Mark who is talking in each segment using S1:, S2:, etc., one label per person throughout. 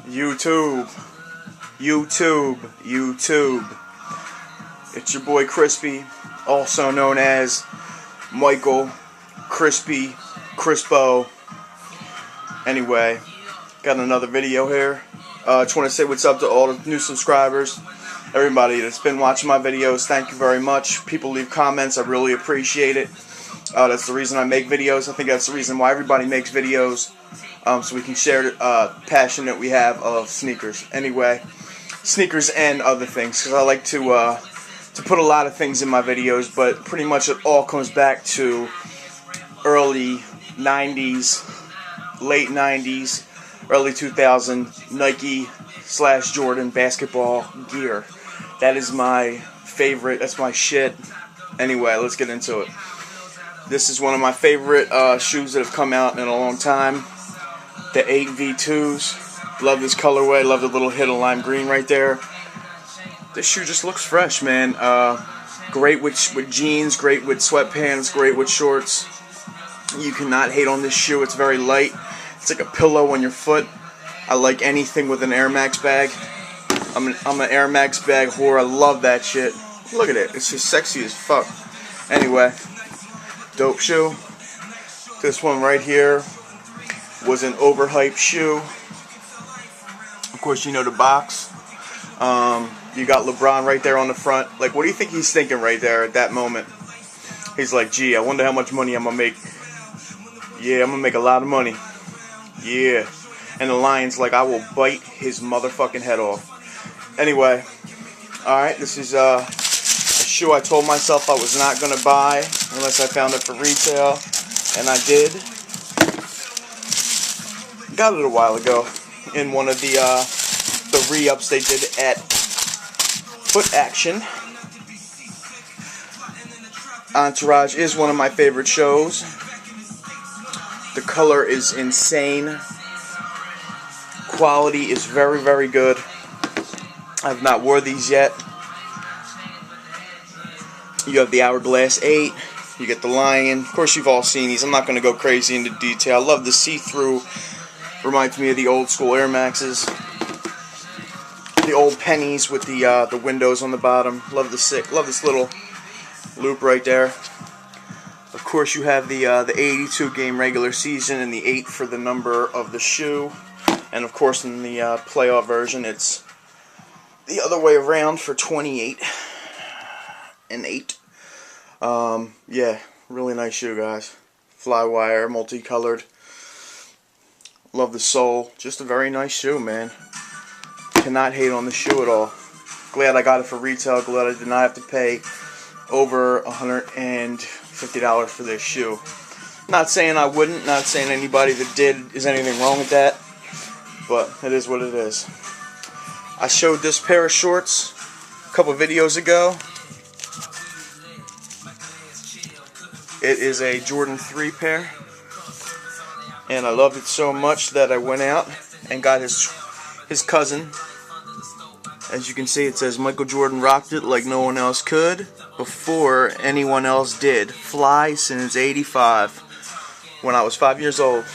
S1: YouTube. It's your boy Crispy, also known as Michael Crispy Crispo. Anyway, got another video here. Just want to say what's up to all the new subscribers. Everybody that's been watching my videos, thank you very much. People leave comments, I really appreciate it. That's the reason I make videos. I think that's the reason why everybody makes videos. So we can share the passion that we have of sneakers. Anyway, sneakers and other things, because I like to put a lot of things in my videos, but pretty much it all comes back to early 90s, late 90s, early 2000 Nike/Jordan basketball gear. That is my favorite. That's my shit. Anyway, let's get into it. This is one of my favorite shoes that have come out in a long time. The 8 V2s. Love this colorway. Love the little hit of lime green right there. This shoe just looks fresh, man. Great with jeans, great with sweatpants, great with shorts. You cannot hate on this shoe. It's very light. It's like a pillow on your foot. I like anything with an Air Max bag. I'm an Air Max bag whore. I love that shit. Look at it. It's just sexy as fuck. Anyway, dope shoe. This one right here was an overhyped shoe. Of course, you know the box. You got Lebron right there on the front. Like, what do you think he's thinking right there at that moment? He's like, gee, I wonder how much money I'm gonna make. Yeah, I'm gonna make a lot of money. Yeah. And the lion's like, I will bite his motherfucking head off. Anyway, alright, this is a shoe I told myself I was not gonna buy unless I found it for retail, and I did. Got it a while ago in one of the re-ups they did at Foot Action. Entourage is one of my favorite shows. The color is insane. Quality is very, very good. I've not wore these yet. You have the Hourglass 8. You get the Lion. Of course, you've all seen these. I'm not going to go crazy into detail. I love the see-through. Reminds me of the old school Air Maxes. The old pennies with the windows on the bottom. Love this little loop right there. Of course, you have the 82 game regular season and the 8 for the number of the shoe. And of course, in the playoff version, it's the other way around for 28 and 8. Yeah, really nice shoe, guys. Flywire, multicolored. Love the sole. Just a very nice shoe, man. Cannot hate on the shoe at all. Glad I got it for retail. Glad I did not have to pay over $150 for this shoe. Not saying I wouldn't. Not saying anybody that did is anything wrong with that. But it is what it is. I showed this pair of shorts a couple videos ago. It is a Jordan 3 pair. And I loved it so much that I went out and got his cousin. As you can see, it says Michael Jordan rocked it like no one else could before anyone else did. Fly since '85, when I was 5 years old.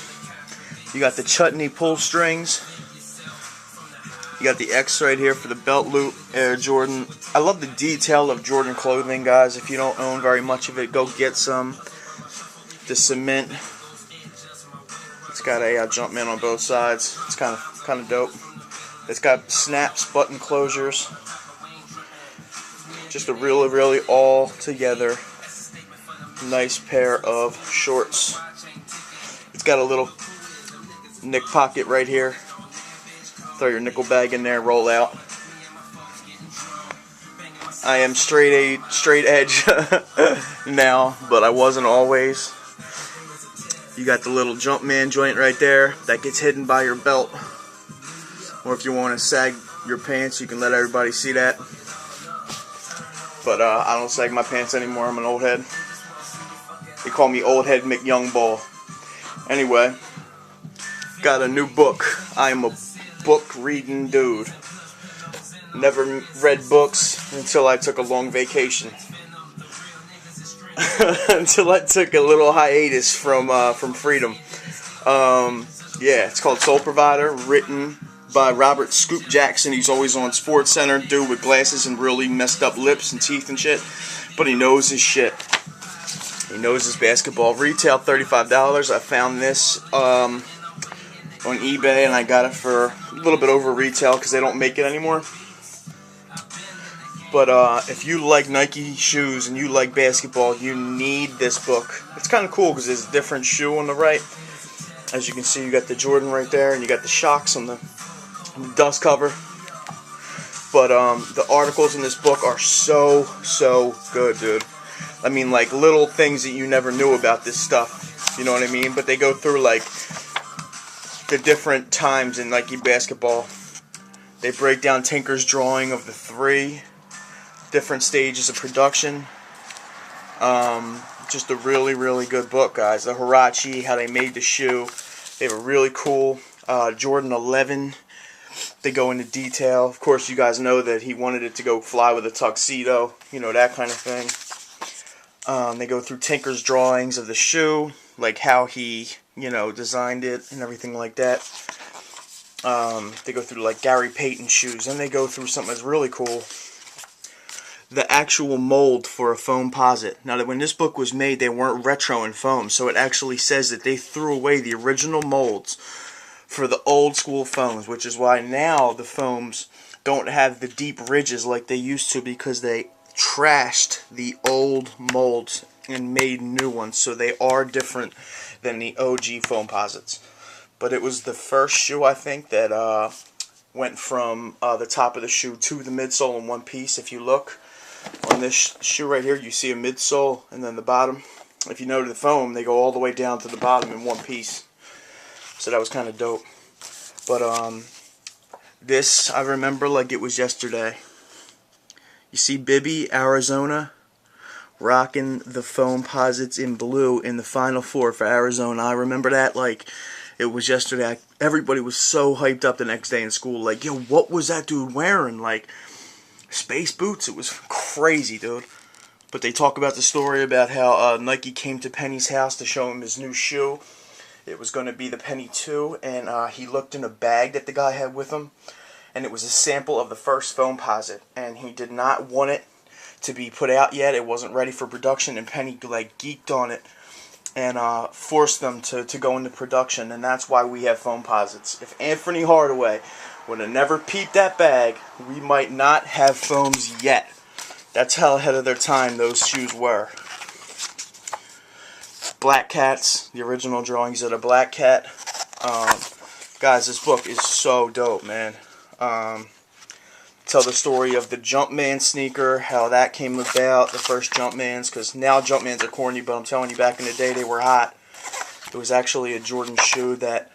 S1: You got the chutney pull strings. You got the X right here for the belt loop. Air Jordan. I love the detail of Jordan clothing, guys. If you don't own very much of it, go get some. The cement. It's got a Jumpman on both sides. It's kind of dope. It's got snaps, button closures. Just a really, really all together nice pair of shorts. It's got a little nick pocket right here. Throw your nickel bag in there, roll out. I am straight edge now, but I wasn't always. You got the little Jumpman joint right there that gets hidden by your belt. Or if you want to sag your pants, you can let everybody see that. But I don't sag my pants anymore. I'm an old head. They call me Old Head McYoungBall. Anyway, got a new book. I am a book reading dude. Never read books until I took a long vacation. Until I took a little hiatus from freedom. Yeah, it's called Soul Provider, written by Robert Scoop Jackson. He's always on Sports Center, dude with glasses and really messed up lips and teeth and shit. But he knows his shit. He knows his basketball. Retail $35. I found this on eBay and I got it for a little bit over retail because they don't make it anymore. But if you like Nike shoes and you like basketball, you need this book. It's kind of cool because there's a different shoe on the right. As you can see, you got the Jordan right there, and you got the shocks on the dust cover. But the articles in this book are so good, dude. I mean, like little things that you never knew about this stuff. You know what I mean? But they go through like the different times in Nike basketball. They break down Tinker's drawing of the 3 different stages of production. Just a really good book, guys. The Huarache, how they made the shoe. They have a really cool Jordan 11. They go into detail. Of course, you guys know that he wanted it to go fly with a tuxedo. You know, that kind of thing. They go through Tinker's drawings of the shoe, like how he, you know, designed it and everything like that. They go through like Gary Payton shoes. And they go through something that's really cool. The actual mold for a foamposite. Now, that when this book was made, they weren't retro in foam, so it actually says that they threw away the original molds for the old school foams, which is why now the foams don't have the deep ridges like they used to, because they trashed the old molds and made new ones, so they are different than the OG foamposites. But it was the first shoe, I think, that went from the top of the shoe to the midsole in one piece. If you look on this shoe right here, you see a midsole and then the bottom. If you notice the foam, they go all the way down to the bottom in one piece. So that was kind of dope. But this, I remember like it was yesterday. You see Bibby, Arizona, rocking the foamposites in blue in the Final Four for Arizona. I remember that like it was yesterday. Everybody was so hyped up the next day in school. Like, yo, what was that dude wearing? Like, space boots? It was crazy, dude. But they talk about the story about how Nike came to Penny's house to show him his new shoe. It was going to be the Penny 2, and he looked in a bag that the guy had with him, and it was a sample of the first foamposite, and he did not want it to be put out yet. It wasn't ready for production, and Penny like geeked on it and forced them to go into production, and that's why we have foamposites. If Anthony Hardaway would have never peeped that bag, we might not have foams yet. That's how ahead of their time those shoes were. Black Cats, the original drawings of the Black Cat. Guys, this book is so dope, man. Tell the story of the Jumpman sneaker, how that came about, the first Jumpmans, because now Jumpmans are corny, but I'm telling you, back in the day, they were hot. It was actually a Jordan shoe that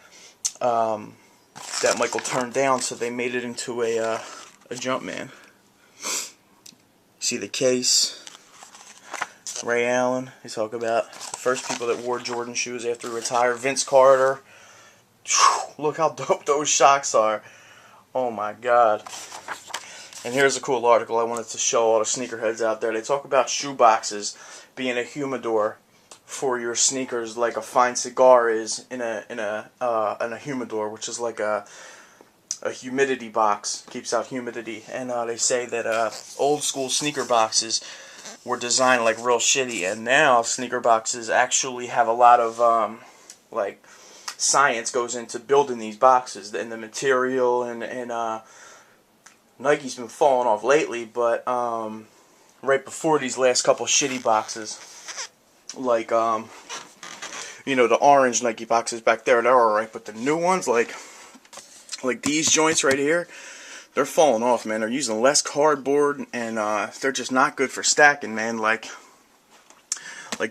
S1: that Michael turned down, so they made it into a Jumpman. See the case. Ray Allen. They talk about the first people that wore Jordan shoes after he retired. Vince Carter. Look how dope those shocks are. Oh my god. And here's a cool article I wanted to show all the sneakerheads out there. They talk about shoe boxes being a humidor for your sneakers, like a fine cigar is in a humidor, which is like a humidity box, keeps out humidity. And they say that old school sneaker boxes were designed like real shitty, and now sneaker boxes actually have a lot of like science goes into building these boxes and the material, and Nike's been falling off lately, but right before these last couple shitty boxes, like you know, the orange Nike boxes back there, they're alright, but the new ones, like these joints right here, they're falling off, man. They're using less cardboard, and they're just not good for stacking, man. Like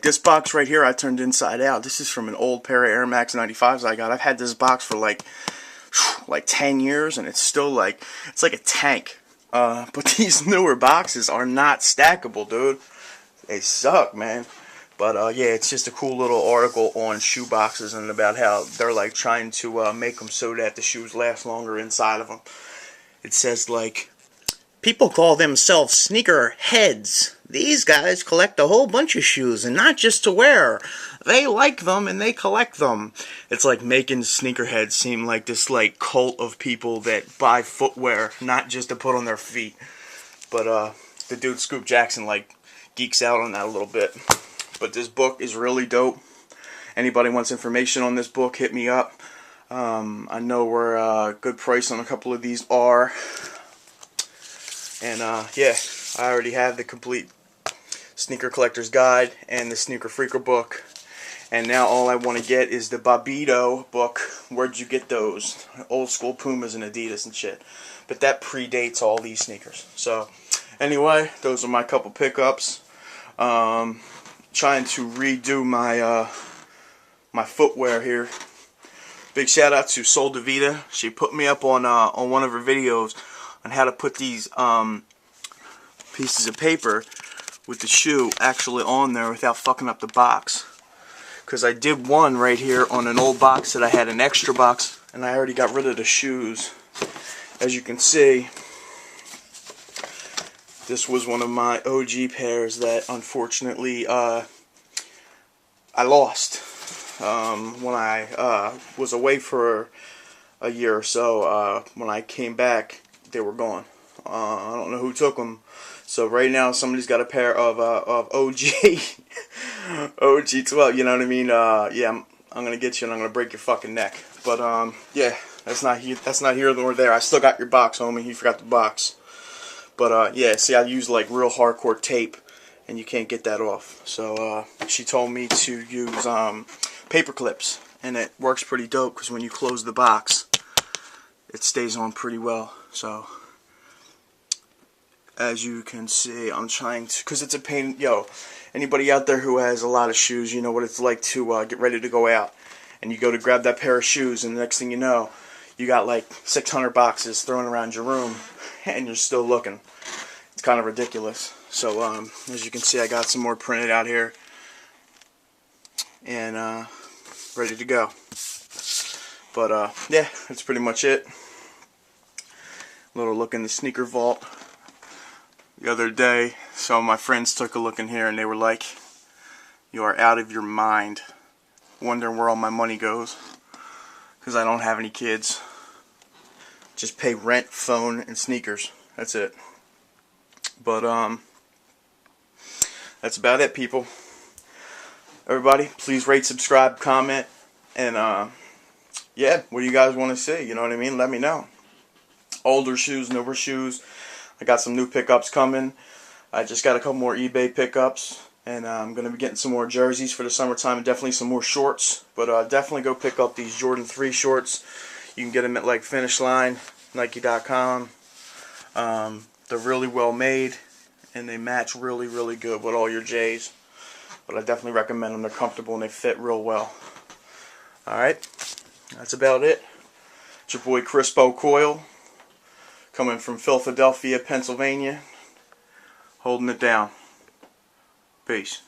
S1: this box right here, I turned inside out. This is from an old pair of Air Max 95s I got. I've had this box for like 10 years, and it's still like, it's like a tank. But these newer boxes are not stackable, dude. They suck, man. But yeah, it's just a cool little article on shoe boxes and about how they're like trying to make them so that the shoes last longer inside of them. It says like
S2: People call themselves sneaker heads. These guys collect a whole bunch of shoes, and not just to wear. They like them and they collect them. It's like making sneakerheads seem like this like cult of people that buy footwear, not just to put on their feet. But the dude Scoop Jackson like geeks out on that a little bit. But this book is really dope. Anybody wants information on this book, hit me up. I know where a good price on a couple of these are. And yeah, I already have the complete Sneaker Collector's Guide and the Sneaker Freaker book. And now all I want to get is the Bobbito book. Where'd you get those? Old school Pumas and Adidas and shit. But that predates all these sneakers. So anyway, those are my couple pickups. Trying to redo my my footwear here. Big shout out to Sol DeVita. She put me up on one of her videos on how to put these pieces of paper with the shoe actually on there without fucking up the box. Because I did one right here on an old box that I had an extra box, and I already got rid of the shoes. As you can see, this was one of my OG pairs that unfortunately I lost when I was away for a year or so. When I came back, they were gone. I don't know who took them. So right now somebody's got a pair of OG OG 12. You know what I mean? Yeah, I'm gonna get you and I'm gonna break your fucking neck. But yeah, that's not here nor there. I still got your box, homie. You forgot the box. But yeah, see, I use like real hardcore tape, and you can't get that off. So she told me to use paper clips, and it works pretty dope because when you close the box, it stays on pretty well. So as you can see, I'm trying to, because it's a pain. Yo, anybody out there who has a lot of shoes, you know what it's like to get ready to go out, and you go to grab that pair of shoes, and the next thing you know, you got like 600 boxes thrown around your room, and you're still looking. It's kind of ridiculous. So as you can see, I got some more printed out here, and ready to go. But yeah, that's pretty much it. Little look in the sneaker vault. The other day, some of my friends took a look in here and they were like, "You are out of your mind," wondering where all my money goes, because I don't have any kids. Just pay rent, phone, and sneakers. That's it. But that's about it, people. Everybody, please rate, subscribe, comment, and yeah, what do you guys want to see? You know what I mean? Let me know. Older shoes, newer shoes. I got some new pickups coming. I just got a couple more eBay pickups, and I'm going to be getting some more jerseys for the summertime, and definitely some more shorts. But definitely go pick up these Jordan 3 shorts. You can get them at like Finish Line, Nike.com. They're really well made, and they match really, really good with all your J's. But I definitely recommend them. They're comfortable and they fit real well. Alright, that's about it. It's your boy Crispo Coyle, coming from Philadelphia, Pennsylvania, holding it down. Peace.